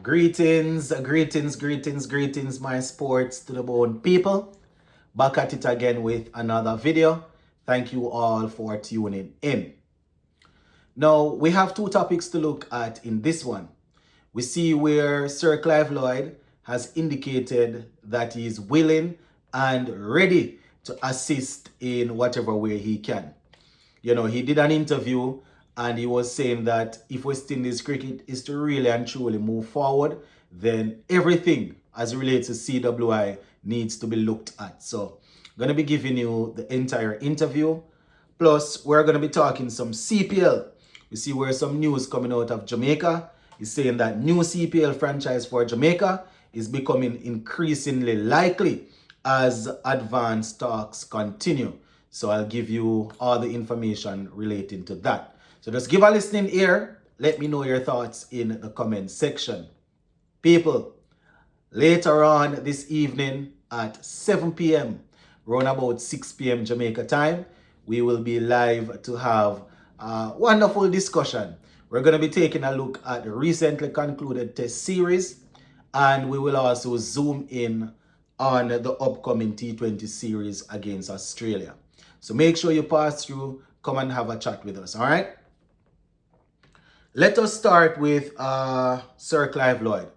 Greetings, my sports to the bone people. Back at it again with another video. Thank you all for tuning in. Now, we have two topics to look at in this one. We see where Sir Clive Lloyd has indicated that he is willing and ready to assist in whatever way he can. He did an interview and he was saying that if West Indies cricket is to really and truly move forward, then everything as it relates to CWI needs to be looked at. So I'm going to be giving you the entire interview. Plus, we're going to be talking some CPL. You see where some news coming out of Jamaica is saying that new CPL franchise for Jamaica is becoming increasingly likely as advanced talks continue. So I'll give you all the information relating to that. So just give a listening ear. Let me know your thoughts in the comment section. People, later on this evening at 7 p.m., around about 6 p.m. Jamaica time, we will be live to have a wonderful discussion. We're going to be taking a look at the recently concluded test series, and we will also zoom in on the upcoming T20 series against Australia. So make sure you pass through, come and have a chat with us, all right? Let us start with Sir Clive Lloyd,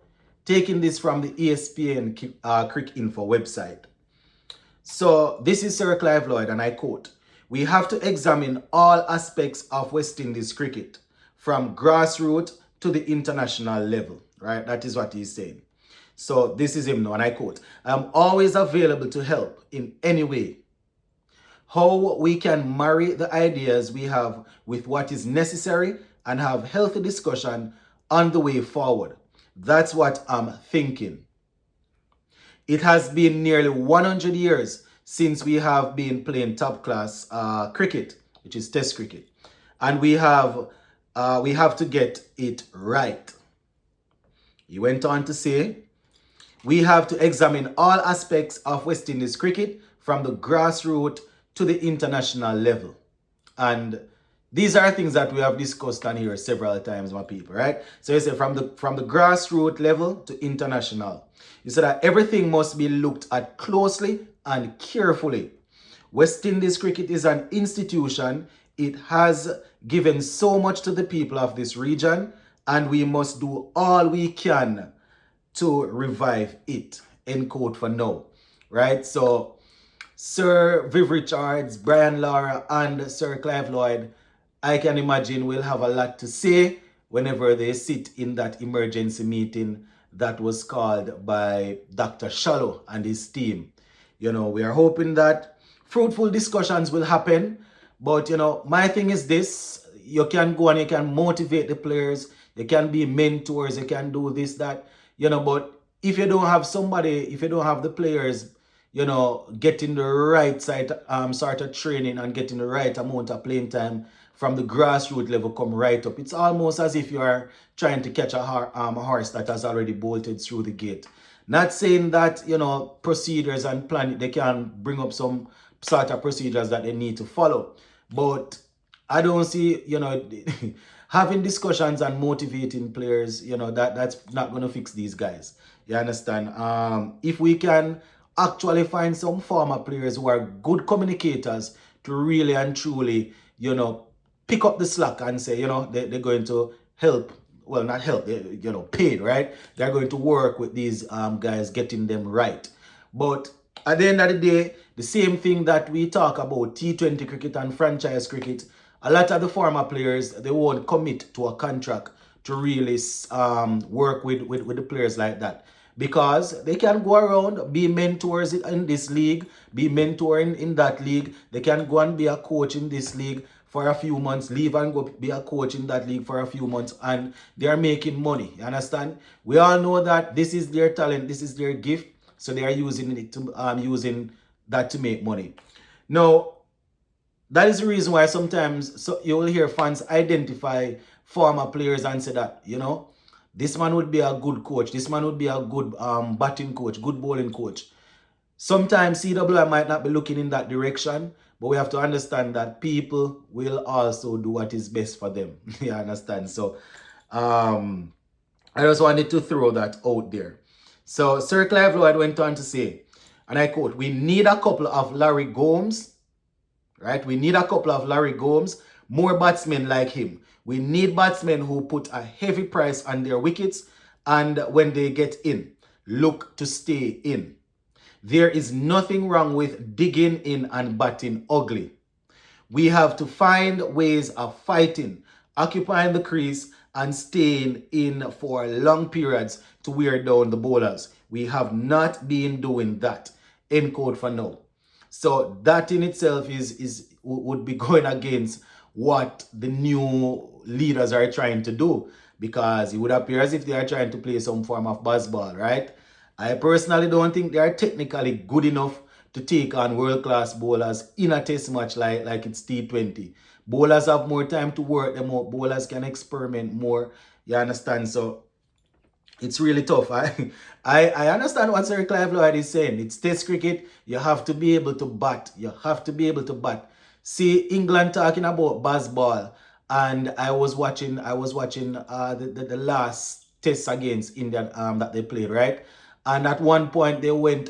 taking this from the ESPN Crick Info website. So this is Sir Clive Lloyd, and I quote, "We have to examine all aspects of West Indies cricket, from grassroots to the international level," right? That is what he's saying. So this is him now, and I quote, "I'm always available to help in any way. How we can marry the ideas we have with what is necessary and have healthy discussion on the way forward. That's what I'm thinking. It has been nearly 100 years since we have been playing top class cricket, which is test cricket. And we have to get it right." He went on to say, "We have to examine all aspects of West Indies cricket from the grassroots to the international level." And these are things that we have discussed on here several times, my people, right? So you say from the grassroots level to international. You said that everything must be looked at closely and carefully. West Indies cricket is an institution. It has given so much to the people of this region, and we must do all we can to revive it. End quote for now, right? So Sir Viv Richards, Brian Lara, and Sir Clive Lloyd, I can imagine will have a lot to say whenever they sit in that emergency meeting that was called by Dr. Shallow and his team. We are hoping that fruitful discussions will happen. But, my thing is this. You can go and you can motivate the players. You can be mentors. You can do this, that. But if you don't have somebody, if you don't have the players, getting the right sort of training and getting the right amount of playing time from the grassroots level come right up. It's almost as if you are trying to catch a horse that has already bolted through the gate. Not saying that, procedures and plan, they can bring up some sort of procedures that they need to follow. But I don't see, having discussions and motivating players, that's not going to fix these guys. You understand? If we can actually find some former players who are good communicators to really and truly, pick up the slack and say, they're going to help. Well, not help, paid, right? They're going to work with these guys, getting them right. But at the end of the day, the same thing that we talk about T20 cricket and franchise cricket, a lot of the former players, they won't commit to a contract to really work with the players like that. Because they can go around, be mentors in this league, be mentoring in that league. They can go and be a coach in this league for a few months, leave and go be a coach in that league for a few months, and they are making money. You understand? We all know that this is their talent, this is their gift, so they are using it to using that to make money. Now, that is the reason why sometimes you will hear fans identify former players and say that, this man would be a good coach. This man would be a good batting coach, good bowling coach. Sometimes CWI might not be looking in that direction, but we have to understand that people will also do what is best for them. You understand? So I just wanted to throw that out there. So Sir Clive Lloyd went on to say, and I quote, "We need a couple of Larry Gomes, right? We need a couple of Larry Gomes, more batsmen like him. We need batsmen who put a heavy price on their wickets, and when they get in, look to stay in. There is nothing wrong with digging in and batting ugly. We have to find ways of fighting, occupying the crease, and staying in for long periods to wear down the bowlers. We have not been doing that." End quote for now. So that in itself is would be going against what the new leaders are trying to do, because it would appear as if they are trying to play some form of baseball, right? I personally don't think they are technically good enough to take on world-class bowlers in a test match like it's T20. Bowlers have more time to work them out. Bowlers can experiment more. You understand? So it's really tough. I understand what Sir Clive Lloyd is saying. It's test cricket. You have to be able to bat. You have to be able to bat. See England talking about baseball, and I was watching the last test against India that they played, right? And at one point they went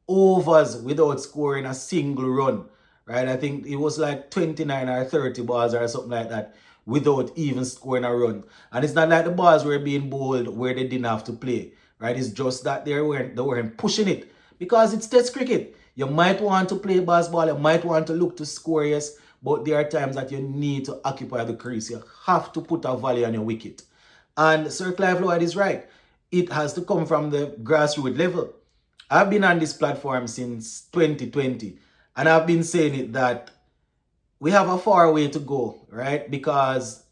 overs without scoring a single run, right? I think it was like 29 or 30 balls or something like that without even scoring a run. And it's not like the balls were being bowled where they didn't have to play, right? It's just that they weren't pushing it, because it's test cricket. You might want to play baseball, you might want to look to score, yes, but there are times that you need to occupy the crease. You have to put a volley on your wicket. And Sir Clive Lloyd is right. It has to come from the grassroots level. I've been on this platform since 2020, and I've been saying it that we have a far way to go, right? Because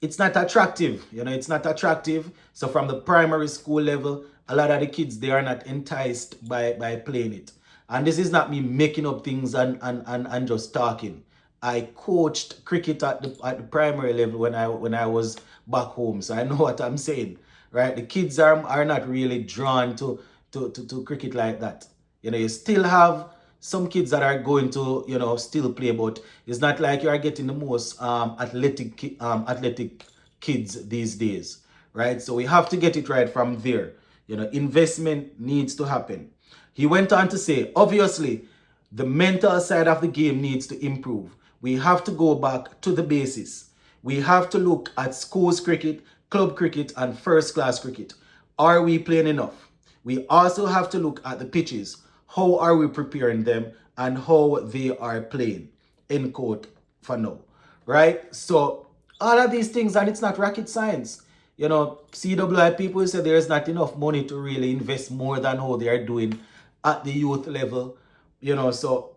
it's not attractive, it's not attractive. So from the primary school level, a lot of the kids, they are not enticed by playing it. And this is not me making up things and just talking. I coached cricket at the primary level when I was back home, so I know what I'm saying, right? The kids are not really drawn to cricket like that. You still have some kids that are going to still play, but it's not like you are getting the most athletic kids these days, right? So we have to get it right from there. Investment needs to happen. He went on to say, obviously, the mental side of the game needs to improve. We have to go back to the basis. We have to look at schools cricket, club cricket, and first class cricket. Are we playing enough? We also have to look at the pitches. How are we preparing them and how they are playing? End quote for now. Right? So all of these things, and it's not rocket science. CWI people say there is not enough money to really invest more than how they are doing at the youth level. So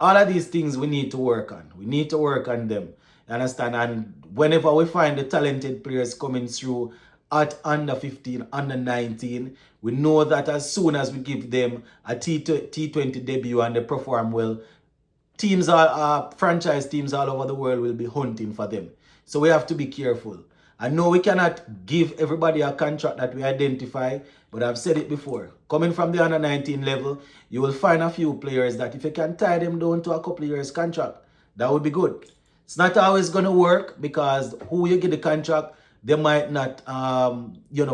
all of these things we need to work on. We need to work on them. You understand? And whenever we find the talented players coming through at under 15, under 19, we know that as soon as we give them a T20 debut and they perform well, franchise teams all over the world will be hunting for them. So we have to be careful. I know we cannot give everybody a contract that we identify, but I've said it before. Coming from the under 19 level, you will find a few players that if you can tie them down to a couple of years contract, that would be good. It's not always going to work, because who you get the contract, they might not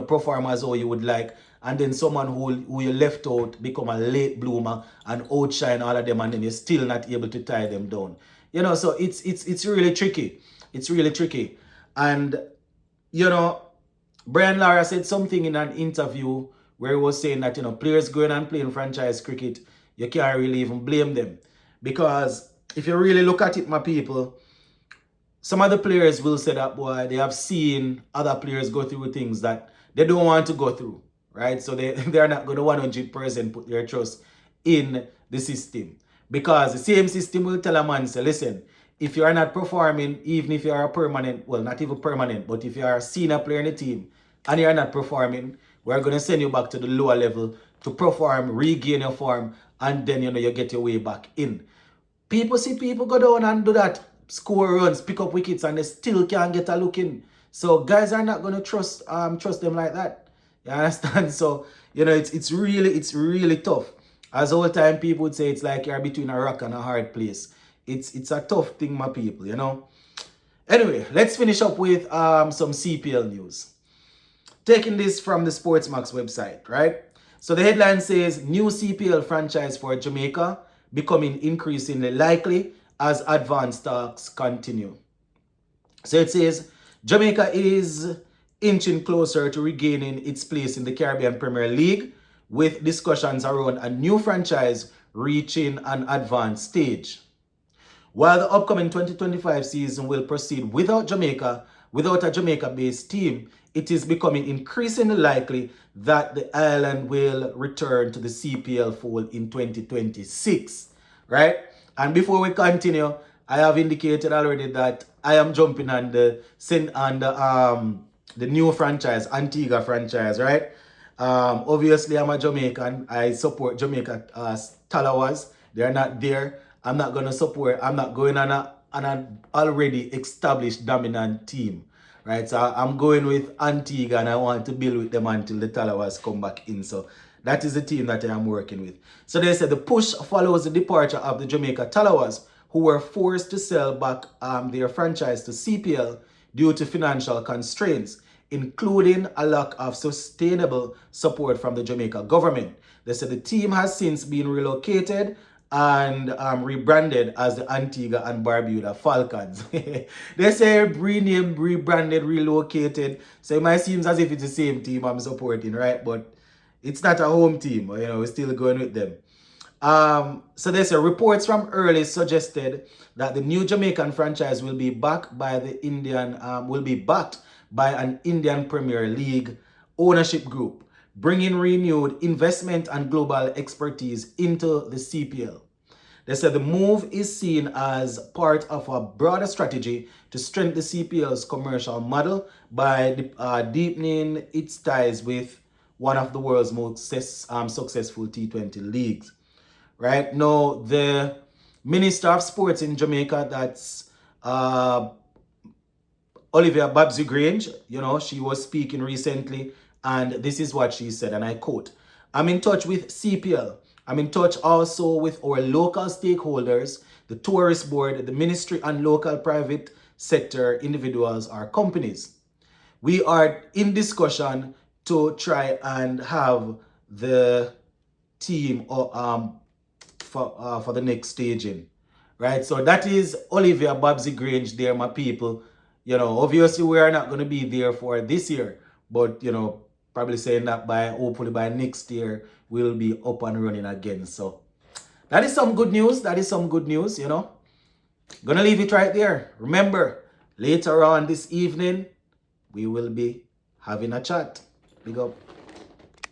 perform as how you would like, and then someone who you left out become a late bloomer and outshine all of them, and then you're still not able to tie them down. So it's really tricky. It's really tricky. And Brian Lara said something in an interview where he was saying that players going and playing franchise cricket, you can't really even blame them, because if you really look at it, my people, some of the players will say that, boy, they have seen other players go through things that they don't want to go through, right? So they're not going to 100% put their trust in the system, because the same system will tell a man, say, listen, if you are not performing, even if you are a permanent, well, not even permanent, but if you are a senior player in the team and you are not performing, we're going to send you back to the lower level to perform, regain your form, and then, you get your way back in. People see people go down and do that, score runs, pick up wickets, and they still can't get a look in. So guys are not going to trust them like that. You understand? So, it's really tough. As old time people would say, it's like you're between a rock and a hard place. It's a tough thing, my people, Anyway, let's finish up with some CPL news. taking this from the Sportsmax website, right? So the headline says, new CPL franchise for Jamaica becoming increasingly likely as advanced talks continue. So it says, Jamaica is inching closer to regaining its place in the Caribbean Premier League, with discussions around a new franchise reaching an advanced stage. While the upcoming 2025 season will proceed without a Jamaica-based team, it is becoming increasingly likely that the island will return to the CPL fold in 2026, right? And before we continue, I have indicated already that I am jumping on the new franchise, Antigua franchise, right? Obviously, I'm a Jamaican. I support Jamaica Talawas. They're not there. I'm not going on an already established dominant team, right? So I'm going with Antigua and I want to build with them until the Talawas come back in. So that is the team that I am working with. So they said the push follows the departure of the Jamaica Talawas, who were forced to sell back their franchise to CPL due to financial constraints, including a lack of sustainable support from the Jamaica government. They said the team has since been relocated and rebranded as the Antigua and Barbuda Falcons. They say renamed, rebranded, relocated. So it might seem as if it's the same team I'm supporting, right? But it's not a home team. We're still going with them. So they say reports from early suggested that the new Jamaican franchise will be backed by an Indian Premier League ownership group, bringing renewed investment and global expertise into the CPL. They said the move is seen as part of a broader strategy to strengthen the CPL's commercial model by deepening its ties with one of the world's most successful T20 leagues. Right now, the Minister of Sports in Jamaica, that's Olivia Babsy Grange, she was speaking recently, and this is what she said, and I quote, I'm in touch with CPL. I'm in touch also with our local stakeholders, the tourist board, the ministry, and local private sector individuals or companies. We are in discussion to try and have the team for the next staging, right? So that is Olivia Babsy Grange there, my people. Obviously we are not going to be there for this year, but probably saying that hopefully by next year we'll be up and running again. So that is some good news. Gonna leave it right there. Remember, later on this evening we will be having a chat. Big up.